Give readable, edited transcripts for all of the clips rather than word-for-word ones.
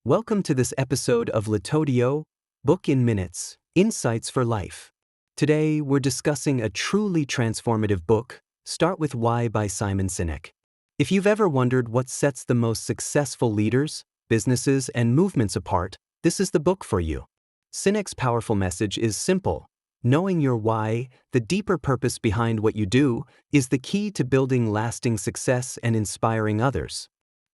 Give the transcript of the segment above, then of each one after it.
Welcome to this episode of Latodio, Book in Minutes, Insights for Life. Today, we're discussing a truly transformative book, Start With Why by Simon Sinek. If you've ever wondered what sets the most successful leaders, businesses, and movements apart, this is the book for you. Sinek's powerful message is simple. Knowing your why, the deeper purpose behind what you do, is the key to building lasting success and inspiring others.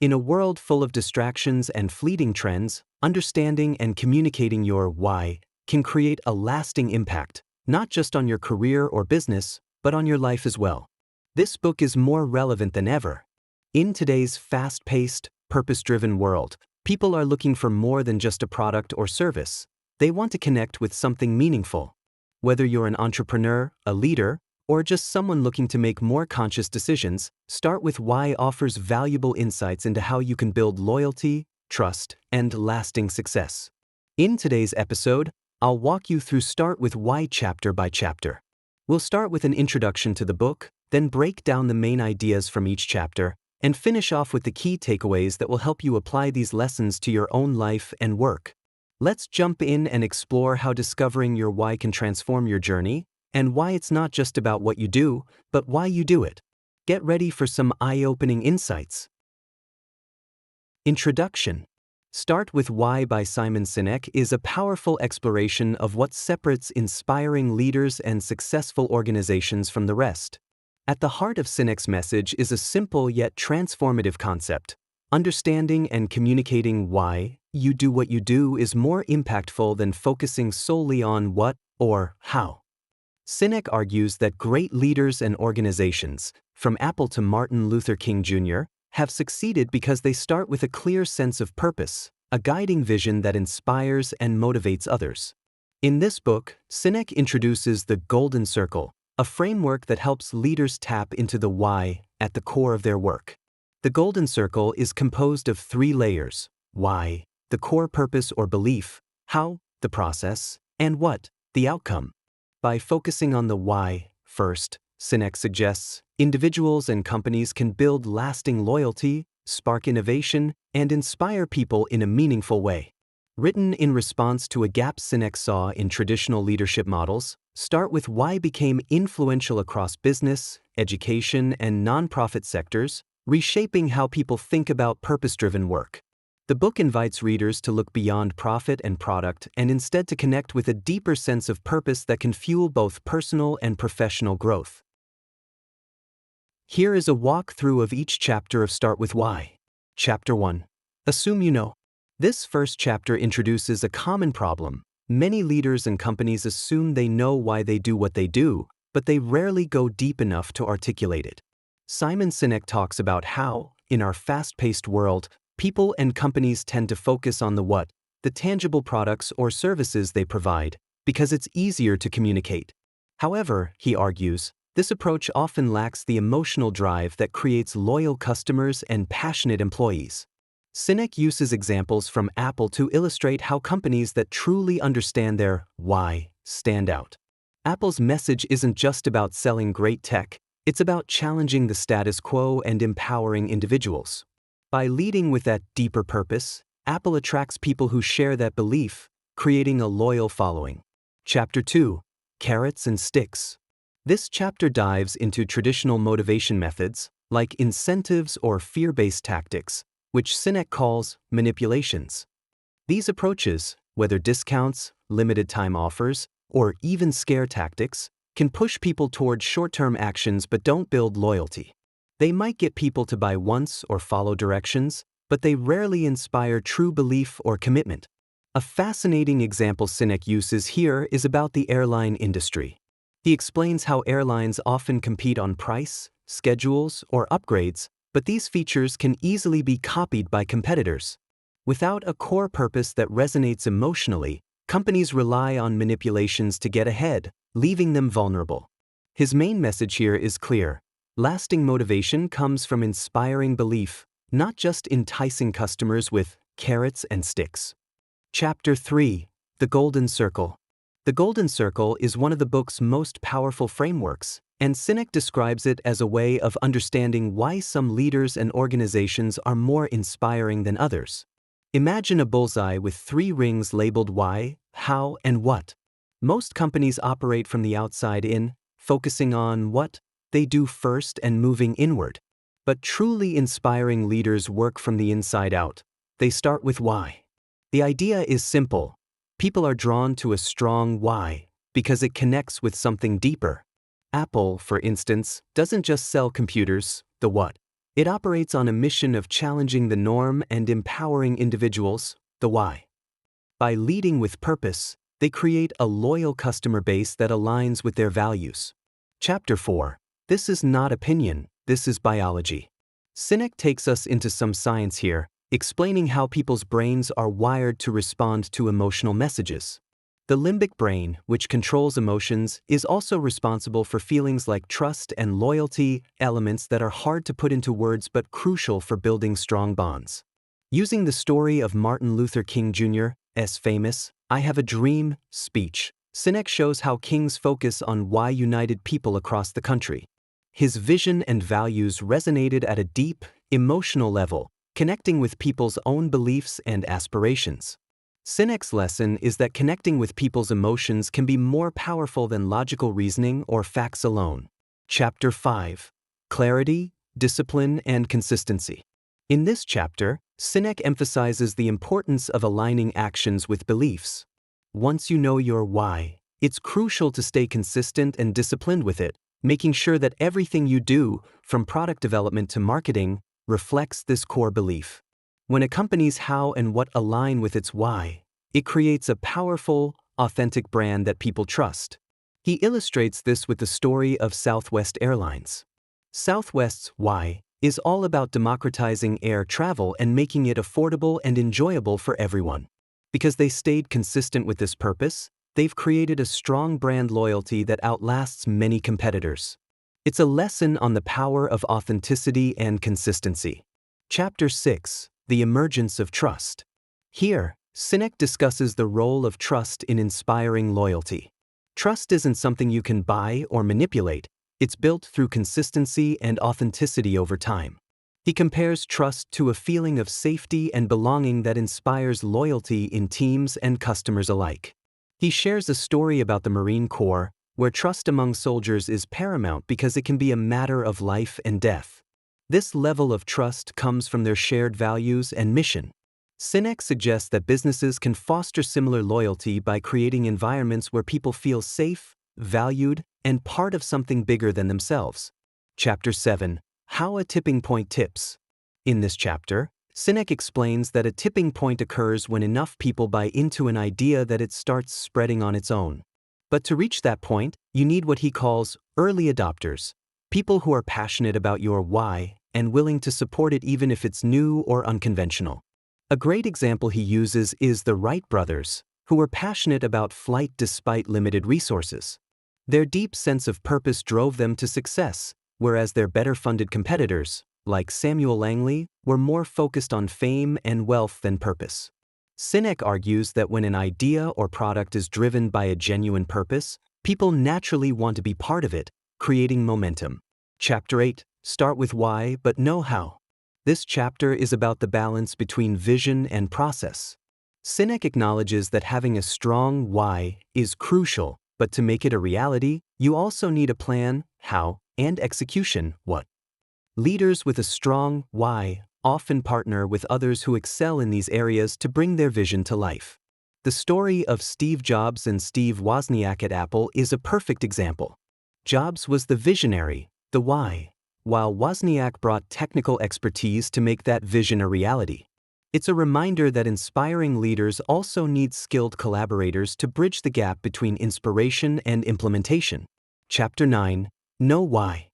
In a world full of distractions and fleeting trends, understanding and communicating your why can create a lasting impact, not just on your career or business, but on your life as well. This book is more relevant than ever. In today's fast-paced, purpose-driven world, people are looking for more than just a product or service. They want to connect with something meaningful. Whether you're an entrepreneur, a leader, or just someone looking to make more conscious decisions, Start With Why offers valuable insights into how you can build loyalty, trust, and lasting success. In today's episode, I'll walk you through Start With Why chapter by chapter. We'll start with an introduction to the book, then break down the main ideas from each chapter, and finish off with the key takeaways that will help you apply these lessons to your own life and work. Let's jump in and explore how discovering your why can transform your journey, and why it's not just about what you do, but why you do it. Get ready for some eye-opening insights. Introduction. Start With Why by Simon Sinek is a powerful exploration of what separates inspiring leaders and successful organizations from the rest. At the heart of Sinek's message is a simple yet transformative concept. Understanding and communicating why you do what you do is more impactful than focusing solely on what or how. Sinek argues that great leaders and organizations, from Apple to Martin Luther King Jr., have succeeded because they start with a clear sense of purpose, a guiding vision that inspires and motivates others. In this book, Sinek introduces the Golden Circle, a framework that helps leaders tap into the why at the core of their work. The Golden Circle is composed of 3 layers: why, the core purpose or belief; how, the process; and what, the outcome. By focusing on the why first, Sinek suggests, individuals and companies can build lasting loyalty, spark innovation, and inspire people in a meaningful way. Written in response to a gap Sinek saw in traditional leadership models, Start With Why became influential across business, education, and nonprofit sectors, reshaping how people think about purpose-driven work. The book invites readers to look beyond profit and product and instead to connect with a deeper sense of purpose that can fuel both personal and professional growth. Here is a walkthrough of each chapter of Start With Why. Chapter 1. Assume you know. This first chapter introduces a common problem. Many leaders and companies assume they know why they do what they do, but they rarely go deep enough to articulate it. Simon Sinek talks about how, in our fast-paced world, people and companies tend to focus on the what, the tangible products or services they provide, because it's easier to communicate. However, he argues, this approach often lacks the emotional drive that creates loyal customers and passionate employees. Sinek uses examples from Apple to illustrate how companies that truly understand their why stand out. Apple's message isn't just about selling great tech, it's about challenging the status quo and empowering individuals. By leading with that deeper purpose, Apple attracts people who share that belief, creating a loyal following. Chapter 2. Carrots and Sticks. This chapter dives into traditional motivation methods, like incentives or fear-based tactics, which Sinek calls manipulations. These approaches, whether discounts, limited-time offers, or even scare tactics, can push people toward short-term actions but don't build loyalty. They might get people to buy once or follow directions, but they rarely inspire true belief or commitment. A fascinating example Sinek uses here is about the airline industry. He explains how airlines often compete on price, schedules, or upgrades, but these features can easily be copied by competitors. Without a core purpose that resonates emotionally, companies rely on manipulations to get ahead, leaving them vulnerable. His main message here is clear. Lasting motivation comes from inspiring belief, not just enticing customers with carrots and sticks. Chapter 3. The Golden Circle. The Golden Circle is one of the book's most powerful frameworks, and Sinek describes it as a way of understanding why some leaders and organizations are more inspiring than others. Imagine a bullseye with 3 rings labeled why, how, and what. Most companies operate from the outside in, focusing on what they do first and moving inward. But truly inspiring leaders work from the inside out. They start with why. The idea is simple. People are drawn to a strong why because it connects with something deeper. Apple, for instance, doesn't just sell computers, the what. It operates on a mission of challenging the norm and empowering individuals, the why. By leading with purpose, they create a loyal customer base that aligns with their values. Chapter 4. This is not opinion, this is biology. Sinek takes us into some science here, explaining how people's brains are wired to respond to emotional messages. The limbic brain, which controls emotions, is also responsible for feelings like trust and loyalty, elements that are hard to put into words but crucial for building strong bonds. Using the story of Martin Luther King Jr.'s famous "I Have a Dream" speech, Sinek shows how King's focus on why united people across the country. His vision and values resonated at a deep, emotional level, connecting with people's own beliefs and aspirations. Sinek's lesson is that connecting with people's emotions can be more powerful than logical reasoning or facts alone. Chapter 5. Clarity, Discipline, and Consistency. In this chapter, Sinek emphasizes the importance of aligning actions with beliefs. Once you know your why, it's crucial to stay consistent and disciplined with it, making sure that everything you do, from product development to marketing, reflects this core belief. When a company's how and what align with its why, it creates a powerful, authentic brand that people trust. He illustrates this with the story of Southwest Airlines. Southwest's why is all about democratizing air travel and making it affordable and enjoyable for everyone. Because they stayed consistent with this purpose, they've created a strong brand loyalty that outlasts many competitors. It's a lesson on the power of authenticity and consistency. Chapter 6. The Emergence of Trust. Here, Sinek discusses the role of trust in inspiring loyalty. Trust isn't something you can buy or manipulate, it's built through consistency and authenticity over time. He compares trust to a feeling of safety and belonging that inspires loyalty in teams and customers alike. He shares a story about the Marine Corps, where trust among soldiers is paramount because it can be a matter of life and death. This level of trust comes from their shared values and mission. Sinek suggests that businesses can foster similar loyalty by creating environments where people feel safe, valued, and part of something bigger than themselves. Chapter 7. How a Tipping Point Tips. In this chapter, Sinek explains that a tipping point occurs when enough people buy into an idea that it starts spreading on its own. But to reach that point, you need what he calls early adopters, people who are passionate about your why and willing to support it even if it's new or unconventional. A great example he uses is the Wright brothers, who were passionate about flight despite limited resources. Their deep sense of purpose drove them to success, whereas their better-funded competitors, like Samuel Langley, were more focused on fame and wealth than purpose. Sinek argues that when an idea or product is driven by a genuine purpose, people naturally want to be part of it, creating momentum. Chapter 8. Start with why but know how. This chapter is about the balance between vision and process. Sinek acknowledges that having a strong why is crucial, but to make it a reality, you also need a plan, how, and execution, what. Leaders with a strong why often partner with others who excel in these areas to bring their vision to life. The story of Steve Jobs and Steve Wozniak at Apple is a perfect example. Jobs was the visionary, the why, while Wozniak brought technical expertise to make that vision a reality. It's a reminder that inspiring leaders also need skilled collaborators to bridge the gap between inspiration and implementation. Chapter 9. Know why.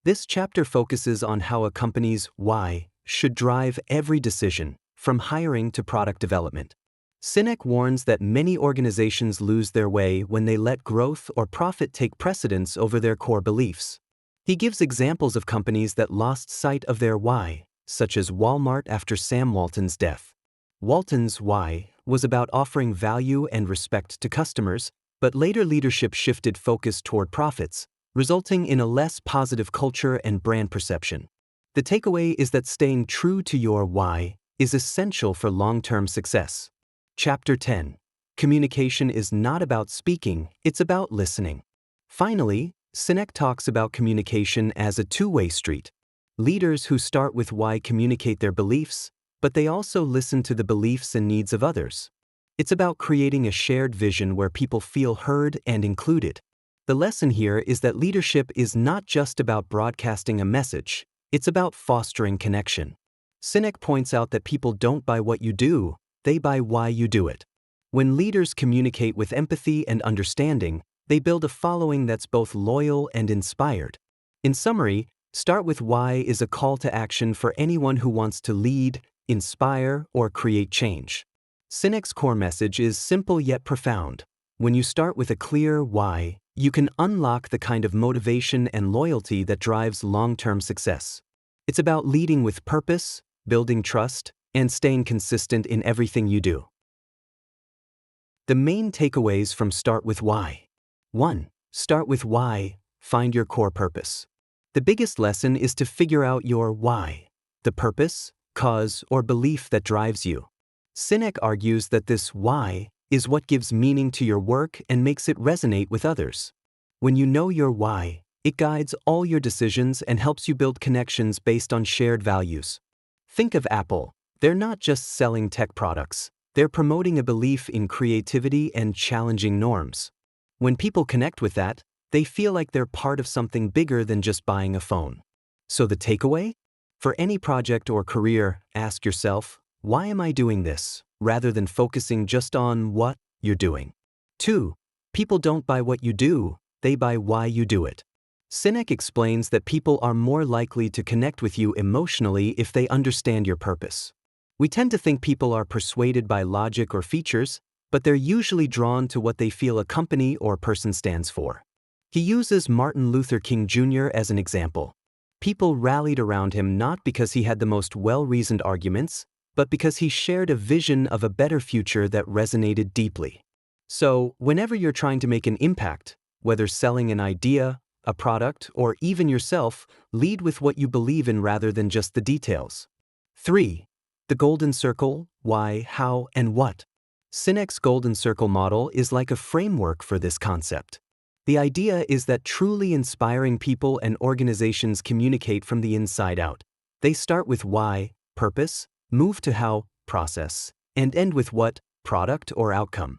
This chapter focuses on how a company's why should drive every decision, from hiring to product development. Sinek warns that many organizations lose their way when they let growth or profit take precedence over their core beliefs. He gives examples of companies that lost sight of their why, such as Walmart after Sam Walton's death. Walton's why was about offering value and respect to customers, but later leadership shifted focus toward profits, resulting in a less positive culture and brand perception. The takeaway is that staying true to your why is essential for long-term success. Chapter 10. Communication is not about speaking, it's about listening. Finally, Sinek talks about communication as a two-way street. Leaders who start with why communicate their beliefs, but they also listen to the beliefs and needs of others. It's about creating a shared vision where people feel heard and included. The lesson here is that leadership is not just about broadcasting a message, it's about fostering connection. Sinek points out that people don't buy what you do, they buy why you do it. When leaders communicate with empathy and understanding, they build a following that's both loyal and inspired. In summary, Start with Why is a call to action for anyone who wants to lead, inspire, or create change. Sinek's core message is simple yet profound. When you start with a clear why, you can unlock the kind of motivation and loyalty that drives long-term success. It's about leading with purpose, building trust, and staying consistent in everything you do. The main takeaways from Start with Why. 1. Start with why, find your core purpose. The biggest lesson is to figure out your why, the purpose, cause, or belief that drives you. Sinek argues that this why is what gives meaning to your work and makes it resonate with others. When you know your why, it guides all your decisions and helps you build connections based on shared values. Think of Apple. They're not just selling tech products, they're promoting a belief in creativity and challenging norms. When people connect with that, they feel like they're part of something bigger than just buying a phone. So the takeaway? For any project or career, ask yourself, why am I doing this, rather than focusing just on what you're doing. 2. People don't buy what you do, they buy why you do it. Sinek explains that people are more likely to connect with you emotionally if they understand your purpose. We tend to think people are persuaded by logic or features, but they're usually drawn to what they feel a company or person stands for. He uses Martin Luther King Jr. as an example. People rallied around him not because he had the most well-reasoned arguments, but because he shared a vision of a better future that resonated deeply. So, whenever you're trying to make an impact, whether selling an idea, a product, or even yourself, lead with what you believe in rather than just the details. 3. The Golden Circle, Why, How, and What. Sinek's Golden Circle model is like a framework for this concept. The idea is that truly inspiring people and organizations communicate from the inside out. They start with why, purpose, move to how, process, and end with what, product or outcome.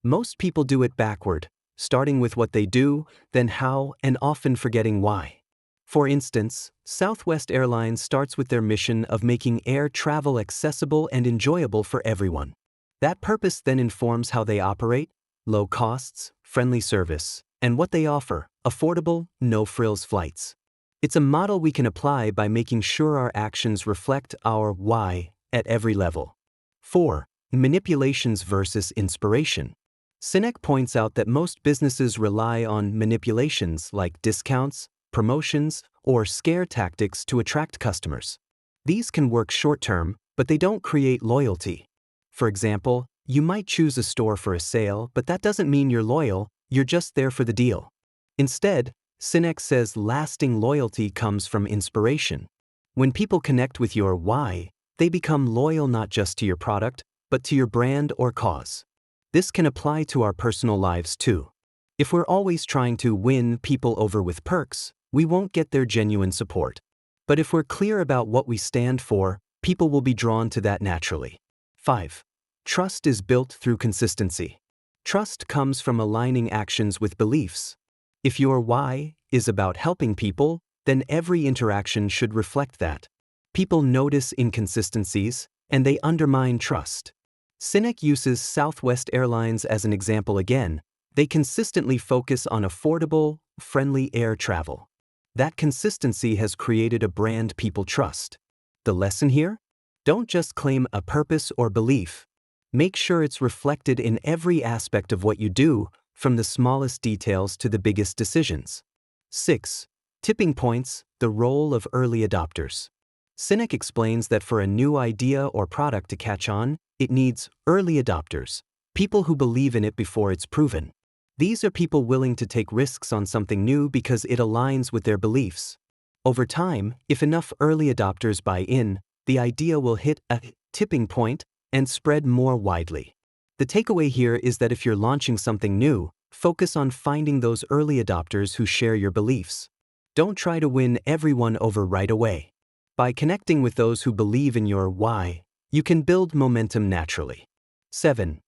Most people do it backward, starting with what they do, then how, and often forgetting why. For instance, Southwest Airlines starts with their mission of making air travel accessible and enjoyable for everyone. That purpose then informs how they operate, low costs, friendly service, and what they offer, affordable, no-frills flights. It's a model we can apply by making sure our actions reflect our why at every level. 4. Manipulations versus inspiration. Sinek points out that most businesses rely on manipulations like discounts, promotions, or scare tactics to attract customers. These can work short-term, but they don't create loyalty. For example, you might choose a store for a sale, but that doesn't mean you're loyal, you're just there for the deal. Instead, Sinek says lasting loyalty comes from inspiration. When people connect with your why, they become loyal not just to your product, but to your brand or cause. This can apply to our personal lives too. If we're always trying to win people over with perks, we won't get their genuine support. But if we're clear about what we stand for, people will be drawn to that naturally. 5. Trust is built through consistency. Trust comes from aligning actions with beliefs. If your why is about helping people, then every interaction should reflect that. People notice inconsistencies, and they undermine trust. Sinek uses Southwest Airlines as an example again. They consistently focus on affordable, friendly air travel. That consistency has created a brand people trust. The lesson here? Don't just claim a purpose or belief. Make sure it's reflected in every aspect of what you do, from the smallest details to the biggest decisions. 6. Tipping points, the role of early adopters. Sinek explains that for a new idea or product to catch on, it needs early adopters, people who believe in it before it's proven. These are people willing to take risks on something new because it aligns with their beliefs. Over time, if enough early adopters buy in, the idea will hit a tipping point and spread more widely. The takeaway here is that if you're launching something new, focus on finding those early adopters who share your beliefs. Don't try to win everyone over right away. By connecting with those who believe in your why, you can build momentum naturally. 7.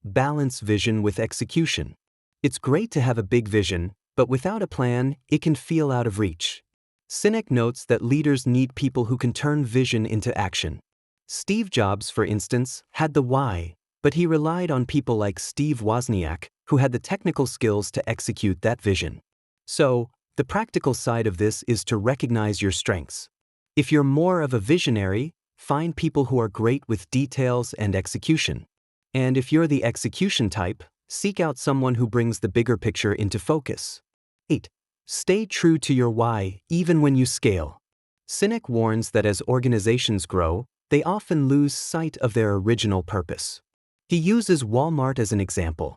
Balance vision with execution. It's great to have a big vision, but without a plan, it can feel out of reach. Sinek notes that leaders need people who can turn vision into action. Steve Jobs, for instance, had the why, but he relied on people like Steve Wozniak, who had the technical skills to execute that vision. So, the practical side of this is to recognize your strengths. If you're more of a visionary, find people who are great with details and execution. And if you're the execution type, seek out someone who brings the bigger picture into focus. 8. Stay true to your why, even when you scale. Sinek warns that as organizations grow, they often lose sight of their original purpose. He uses Walmart as an example.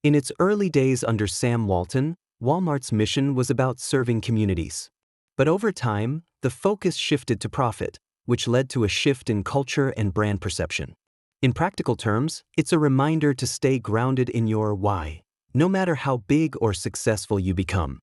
In its early days under Sam Walton, Walmart's mission was about serving communities. But over time, the focus shifted to profit, which led to a shift in culture and brand perception. In practical terms, it's a reminder to stay grounded in your why, no matter how big or successful you become.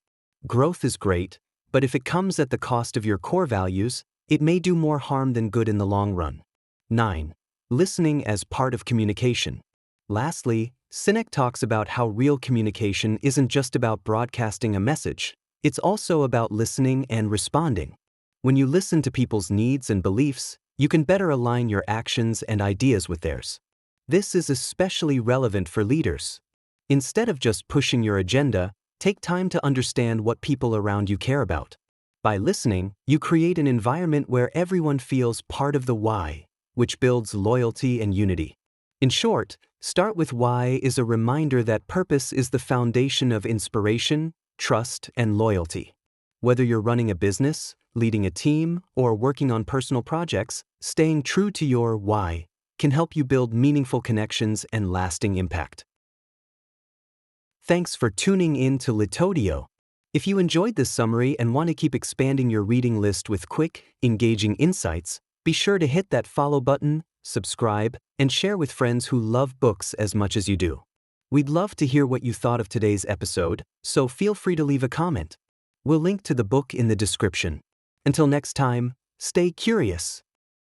Growth is great, but if it comes at the cost of your core values, it may do more harm than good in the long run. 9. Listening as part of communication. Lastly, Sinek talks about how real communication isn't just about broadcasting a message, it's also about listening and responding. When you listen to people's needs and beliefs, you can better align your actions and ideas with theirs. This is especially relevant for leaders. Instead of just pushing your agenda, take time to understand what people around you care about. By listening, you create an environment where everyone feels part of the why, which builds loyalty and unity. In short, Start with Why is a reminder that purpose is the foundation of inspiration, trust, and loyalty. Whether you're running a business, leading a team, or working on personal projects, staying true to your why can help you build meaningful connections and lasting impact. Thanks for tuning in to Litodio. If you enjoyed this summary and want to keep expanding your reading list with quick, engaging insights, be sure to hit that follow button, subscribe, and share with friends who love books as much as you do. We'd love to hear what you thought of today's episode, so feel free to leave a comment. We'll link to the book in the description. Until next time, stay curious.